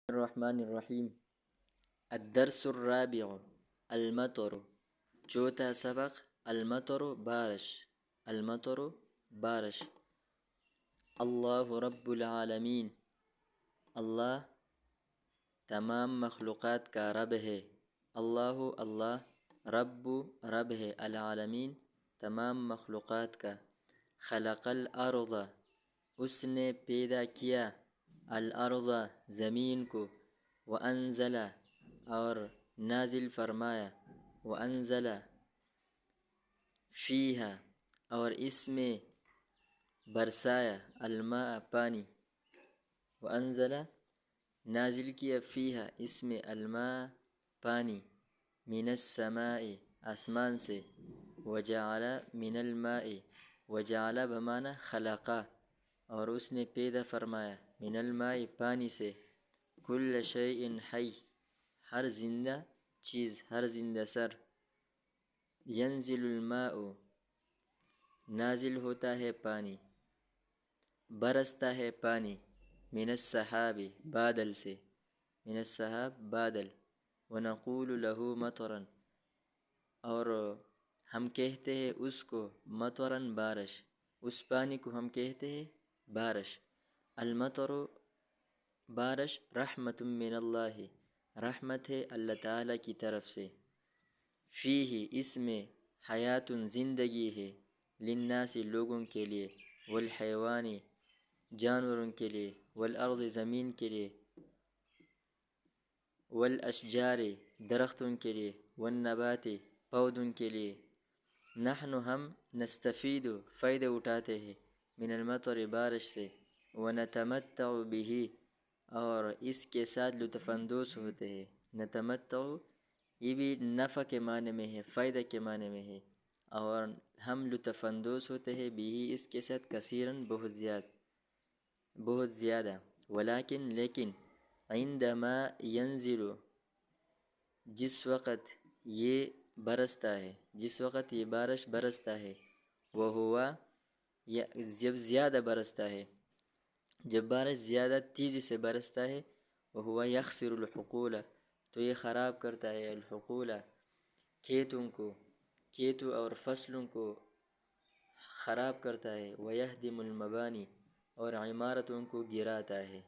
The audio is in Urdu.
الرحمن الرحیم۔ الدرس الرابع المطر، چوتھا سبق المطر بارش، المطر بارش۔ اللہ رب العالمین، اللہ تمام مخلوقات کا رب ہے۔ اللہ رب رب ہے، العالمین تمام مخلوقات کا۔ خلق الارض، اس نے پیدا کیا، الارض زمین کو، وانزل اور نازل فرمایا، وانزل فیہا اور اس میں برسایا، الماء پانی، وانزل نازل کیا، فیہا اس میں، الماء پانی، من السماء آسمان سے، وجعل من الماء، وجعل بمعنی خلقا اور اس نے پیدا فرمایا، من الماء پانی سے، کل شیء حی ہر زندہ چیز، ہر زندہ سر، ینزل الماء نازل ہوتا ہے پانی، برستا ہے پانی، من السحاب بادل سے، من السحاب بادل، ونقول له مطرا اور ہم کہتے ہیں اس کو، مطرا بارش، اس پانی کو ہم کہتے ہیں بارش۔ المطر بارش، رحمت من اللہ رحمت ہے اللہ تعالیٰ کی طرف سے، فیہ اس میں، حیات زندگی ہے، للناس لوگوں کے لیے، والحیوان جانوروں کے لیے، والارض زمین کے لیے، والاشجار درختوں کے لیے، والنبات پودوں کے لیے۔ نحن ہم، نستفید فائدہ اٹھاتے ہیں، من المطر بارش سے، ونتمتع به اور اس کے ساتھ لطف اندوز ہوتے ہیں۔ نتمتع یہ بھی نفع کے معنی میں ہے، فائدہ کے معنی میں ہے، اور ہم لطف اندوز ہوتے ہیں بھی اس کے ساتھ، کثیراً بہت زیادہ، ولیکن لیکن، عندما ینزل جس وقت یہ برستا ہے، جس وقت یہ بارش برستا ہے، وہوا جب زیادہ برستا ہے، جب بارش زیادہ تیزی سے برستا ہے، وہوا یخسر الحقول تو یہ خراب کرتا ہے، الحقول کھیتوں کو، کھیتوں اور فصلوں کو خراب کرتا ہے، ویہدم المبانی اور عمارتوں کو گراتا ہے۔